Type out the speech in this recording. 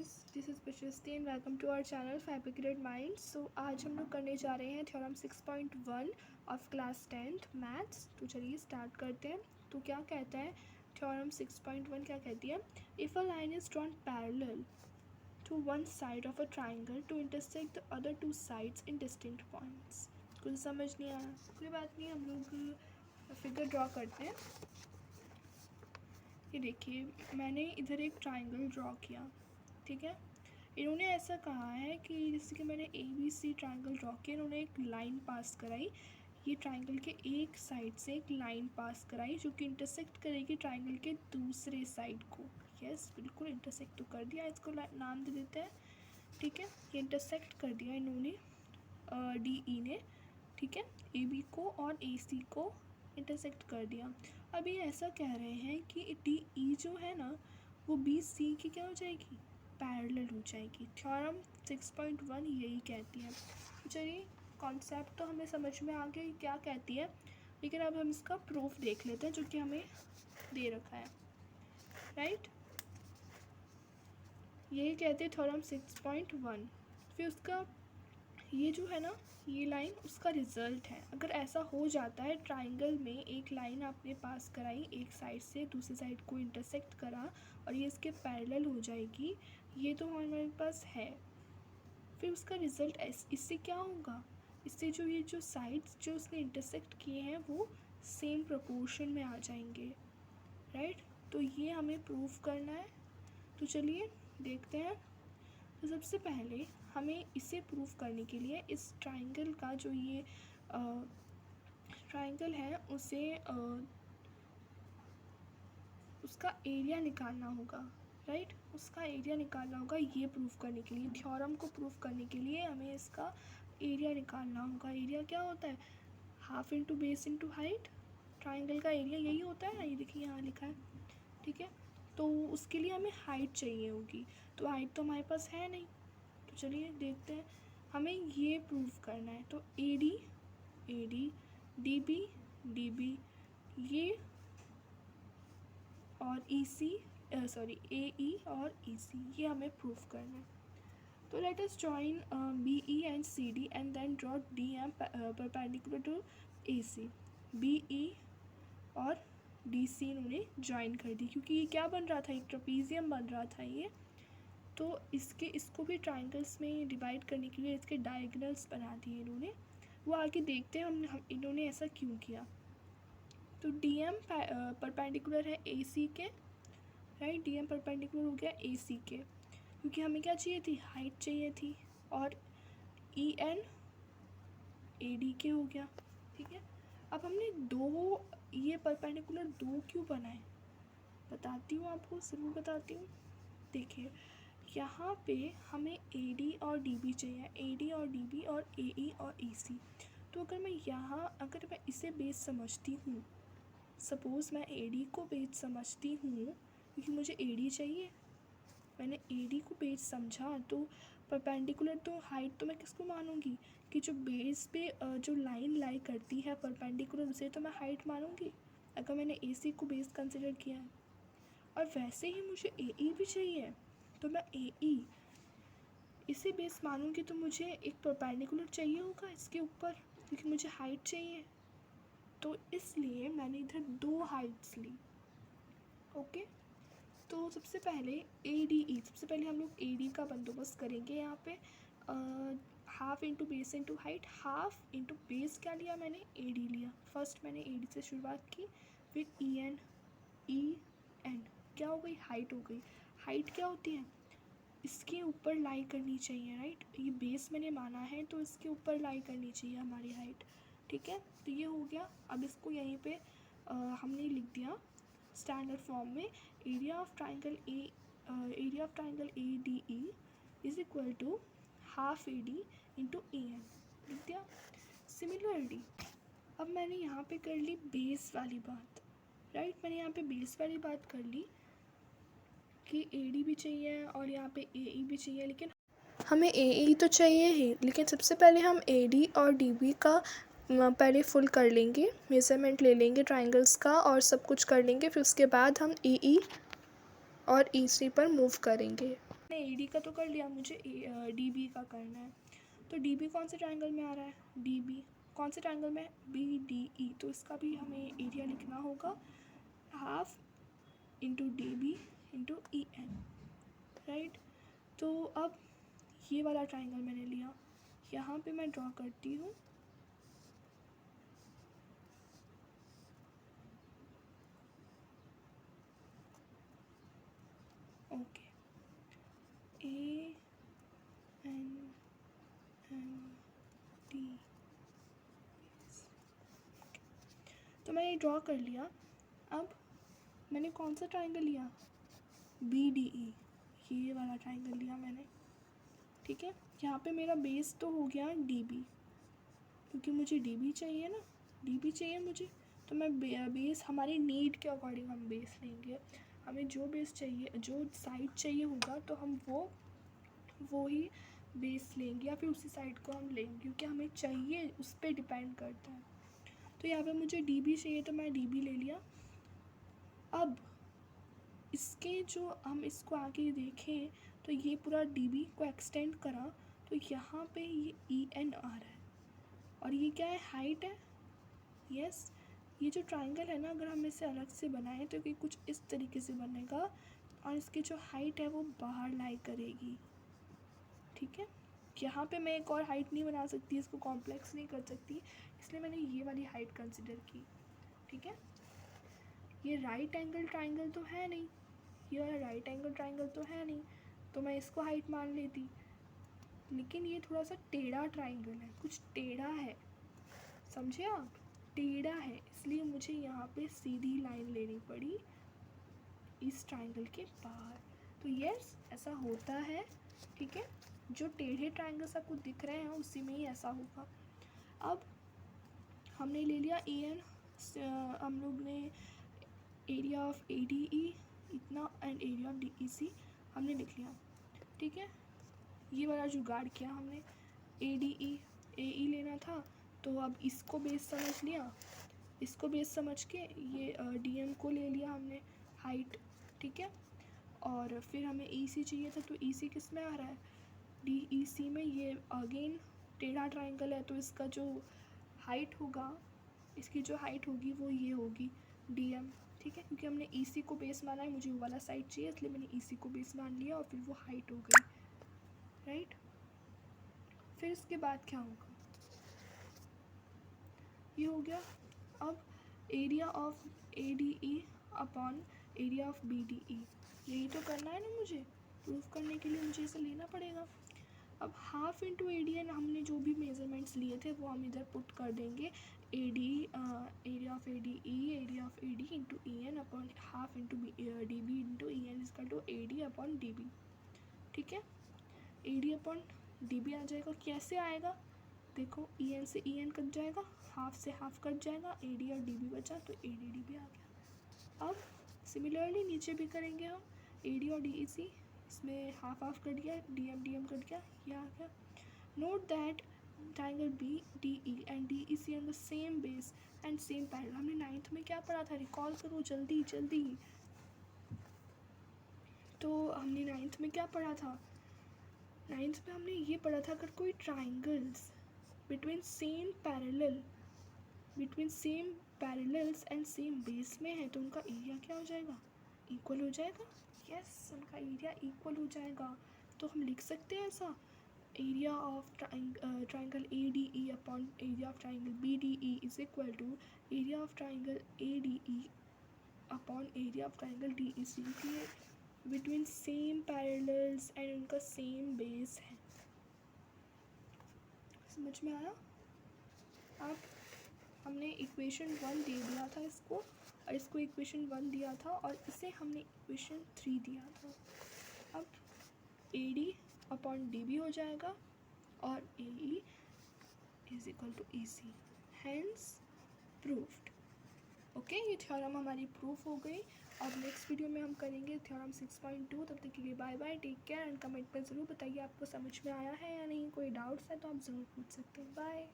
Guys, this is Prashasti and welcome to our channel fibre grade minds. So आज हम लोग करने जा रहे हैं theorem 6.1 of class 10th maths. तो चलिए स्टार्ट करते हैं। तो क्या कहता है थ्योरम 6.1, क्या कहती है? If a line is drawn parallel to one side of a triangle to intersect the other two sides in distinct points. कुछ समझ नहीं आया, कोई बात नहीं, हम लोग फिगर ड्रॉ करते हैं। ये देखिए, मैंने इधर एक ट्राइंगल ड्रॉ किया, ठीक है। इन्होंने ऐसा कहा है कि जैसे कि मैंने ABC ट्राइंगल ड्रॉ किया, इन्होंने एक लाइन पास कराई, ये ट्राइंगल के एक साइड से एक लाइन पास कराई जो कि इंटरसेक्ट करेगी ट्राइंगल के दूसरे साइड को। यस, बिल्कुल इंटरसेक्ट तो कर दिया, इसको नाम दे देते हैं, ठीक है। ये इंटरसेक्ट कर दिया इन्होंने, DE ने, ठीक है। AB को और AC को इंटरसेक्ट कर दिया। अब ये ऐसा कह रहे हैं कि DE जो है ना, वो BC की क्या हो जाएगी? पैरेलल हो जाएगी। थ्योरम 6.1 यही कहती है। चलिए, कॉन्सेप्ट तो हमें समझ में आ गया क्या कहती है, लेकिन अब हम इसका प्रूफ देख लेते हैं जो कि हमें दे रखा है, राइट। यही कहती है थ्योरम 6.1। फिर उसका ये जो है ना, ये लाइन उसका रिज़ल्ट है। अगर ऐसा हो जाता है, ट्राइंगल में एक लाइन आपने पास कराई, एक साइड से दूसरी साइड को इंटरसेक्ट करा और ये इसके पैरेलल हो जाएगी, ये तो हमारे पास है। फिर उसका रिज़ल्ट इससे क्या होगा? इससे जो साइड्स जो उसने इंटरसेक्ट किए हैं वो सेम प्रोपोर्शन में आ जाएंगे, राइट। तो ये हमें प्रूफ करना है। तो चलिए देखते हैं। तो सबसे पहले हमें इसे प्रूफ करने के लिए इस ट्राइंगल का जो ये ट्राइंगल है उसे उसका एरिया निकालना होगा, राइट। उसका एरिया निकालना होगा ये प्रूफ करने के लिए, थ्योरम को प्रूफ करने के लिए हमें इसका एरिया निकालना होगा। एरिया क्या होता है? Half into base into height. Triangle का एरिया यही होता है ना, ये देखिए यहाँ लिखा है, ठीक है। तो उसके लिए हमें हाइट चाहिए होगी, तो हाइट तो हमारे पास है नहीं। तो चलिए देखते हैं, हमें ये प्रूफ करना है। तो AD DB ये और AE और EC, ये हमें प्रूफ करना है। तो let us join BE and CD and then draw DM perpendicular to AC। BE और DC इन्होंने ज्वाइन कर दी, क्योंकि ये क्या बन रहा था? एक ट्रेपीजियम बन रहा था ये। तो इसको भी ट्राइंगल्स में डिवाइड करने के लिए इसके डायगोनल्स बना दिए इन्होंने। वो आगे देखते हैं हम इन्होंने ऐसा क्यों किया। तो DM परपेंडिकुलर है AC के, राइट। DM परपेंडिकुलर हो गया AC के, क्योंकि हमें क्या चाहिए थी? हाइट चाहिए थी। और EN AD के हो गया, ठीक है। अब हमने दो ये परपेंडिकुलर दो क्यों बनाए, बताती हूँ आपको, ज़रूर बताती हूँ। देखिए, यहाँ पे हमें AD और DB चाहिए, AD और DB और AE और EC। तो अगर मैं इसे बेस समझती हूँ, सपोज़ मैं AD को बेस समझती हूँ क्योंकि मुझे AD चाहिए, मैंने AD को बेस समझा, तो परपेंडिकुलर तो हाइट तो मैं किसको मानूंगी? कि जो बेस पे जो लाइन लाई करती है परपेंडिकुलर, उसे तो मैं हाइट मानूंगी अगर मैंने AC को बेस कंसिडर किया है। और वैसे ही मुझे AE भी चाहिए, तो मैं AE इसे बेस मानूंगी, तो मुझे एक परपेंडिकुलर चाहिए होगा इसके ऊपर, क्योंकि मुझे हाइट चाहिए। तो इसलिए मैंने इधर दो हाइट्स ली, ओके। तो सबसे पहले सबसे पहले हम लोग AD का बंदोबस्त करेंगे। यहाँ पे half into base into height, half into base क्या लिया मैंने? AD लिया। फर्स्ट मैंने AD से शुरुआत की, फिर EN क्या हो गई? हाइट हो गई। हाइट क्या होती है? इसके ऊपर लाई करनी चाहिए, राइट। ये बेस मैंने माना है तो इसके ऊपर लाई करनी चाहिए हमारी हाइट, ठीक है। तो ये हो गया। अब इसको यहीं पे हमने लिख दिया स्टैंडर्ड फॉर्म में, area of triangle ADE is equal to half AD into EN, लिख दिया। सिमिलरली अब मैंने यहाँ पे कर ली बेस वाली बात, राइट। मैंने यहाँ पे बेस वाली बात कर ली कि AD भी चाहिए और यहाँ पे AE भी चाहिए, लेकिन हमें AE तो चाहिए ही, लेकिन सबसे पहले हम AD और DB का पहले फुल कर लेंगे, मेज़रमेंट ले लेंगे ट्राइंगल्स का और सब कुछ कर लेंगे। फिर उसके बाद हम EE और EC पर मूव करेंगे। ए डी का तो कर लिया, मुझे डी बी का करना है। तो डी बी कौन से ट्राइंगल में आ रहा है, डी बी कौन से ट्राइंगल में, बी डी ई। तो इसका भी हमें एरिया लिखना होगा half into D B into E N, right. तो अब ये वाला ट्राइंगल मैंने लिया, यहाँ पे मैं ड्रॉ करती हूँ। Okay, A N N D, तो मैंने ड्रॉ कर लिया। अब मैंने कौन सा ट्राइंगल लिया, बी डी ई, ये वाला ट्राइंगल लिया मैंने, ठीक है। यहाँ पे मेरा बेस तो हो गया डी बी, क्योंकि मुझे डी बी चाहिए ना, डी बी चाहिए मुझे। तो मैं बेस हमारी नीड के अकॉर्डिंग हम बेस लेंगे। हमें जो बेस चाहिए, जो साइड चाहिए होगा, तो हम वो ही बेस लेंगे या फिर उसी साइड को हम लेंगे, क्योंकि हमें चाहिए उस पर डिपेंड करता है। तो यहाँ पे मुझे डी बी चाहिए, तो मैं डी बी ले लिया। अब इसके जो हम इसको आगे देखें तो ये पूरा डी बी को एक्सटेंड करा, तो यहाँ पे ये ई एन आ रहा है, और ये क्या है, हाइट है। यस, ये जो ट्राइंगल है ना, अगर हम इसे अलग से बनाएं तो ये कुछ इस तरीके से बनेगा, और इसकी जो हाइट है वो बाहर लाई करेगी, ठीक है। यहाँ पे मैं एक और हाइट नहीं बना सकती, इसको कॉम्प्लेक्स नहीं कर सकती, इसलिए मैंने ये वाली हाइट कंसिडर की, ठीक है। ये राइट एंगल ट्राइंगल तो है नहीं, ये वाला राइट एंगल ट्राइंगल तो है नहीं, तो मैं इसको हाइट मान लेती। लेकिन ये थोड़ा सा टेढ़ा ट्राइंगल है, कुछ टेढ़ा है, समझे आप, टेढ़ा है, इसलिए मुझे यहाँ पे सीधी लाइन लेनी पड़ी इस ट्राइंगल के बाहर। तो यस, ऐसा होता है, ठीक है। जो टेढ़े ट्राइंगल्स आपको दिख रहे हैं उसी में ही ऐसा होगा। अब हमने ले लिया ए एन, हम लोग ने area of A D E इतना and area of D E C हमने लिख लिया, ठीक है। ये वाला जुगाड़ किया हमने, ए डी ई ए ई लेना था, तो अब इसको बेस समझ लिया, इसको बेस समझ के ये डी एम को ले लिया हमने हाइट, ठीक है। और फिर हमें ई सी चाहिए था, तो ई सी किस में आ रहा है, डी ई सी में। ये अगेन टेढ़ा ट्राइंगल है, तो इसका जो हाइट होगा, इसकी जो हाइट होगी वो ये होगी डी एम, ठीक है। क्योंकि हमने ई सी को बेस माना है, मुझे वो वाला साइड चाहिए, इसलिए मैंने ई सी को बेस मान लिया, और फिर वो हाइट हो गई, राइट। फिर इसके बाद क्या होगा, ये हो गया। अब area of A D E upon area of B D E, यही तो करना है ना मुझे, प्रूफ करने के लिए मुझे इसे लेना पड़ेगा। अब half into A D N, हमने जो भी मेजरमेंट्स लिए थे वो हम इधर पुट कर देंगे, A D area of A D E, area of A D into E N upon half into D B into E N equal to A D upon D B, ठीक है। A D upon D B आ जाएगा, कैसे आएगा, देखो E N से E N cut जाएगा, half से हाफ कट जाएगा, ए डी और डी बी बचा, तो ए डी डी बी आ गया। अब सिमिलरली नीचे भी करेंगे हम, ए डी और डी ई सी, इसमें हाफ हाफ कट गया, डी एम कट गया, ये आ गया। Note that triangle B D E and D E C on the same base and same parallel. हमने 9th में क्या पढ़ा था, रिकॉल करो जल्दी जल्दी। तो हमने 9th में क्या पढ़ा था, 9th में हमने ये पढ़ा था, अगर कोई triangles between same parallels and same base में है, तो उनका एरिया क्या हो जाएगा, इक्वल हो जाएगा। यस, उनका एरिया इक्वल हो जाएगा। तो हम लिख सकते हैं ऐसा, area of triangle A D E upon area of triangle B D E is equal to area of triangle A D E upon area of triangle D E C, between same parallels and उनका same base है। समझ में आया। अब हमने equation 1 दे दिया था इसको, और इसको इक्वेशन 1 दिया था, और इसे हमने इक्वेशन 3 दिया था। अब A D upon D B हो जाएगा, और A E is equal to E C, hence proved. Okay, ये थ्योरम हमारी प्रूफ हो गई। अब नेक्स्ट वीडियो में हम करेंगे थ्योरम 6.2। तब तक के लिए bye bye, take care, and comment में ज़रूर बताइए आपको समझ में आया है या नहीं। कोई डाउट्स है तो आप ज़रूर पूछ सकते हैं। बाय।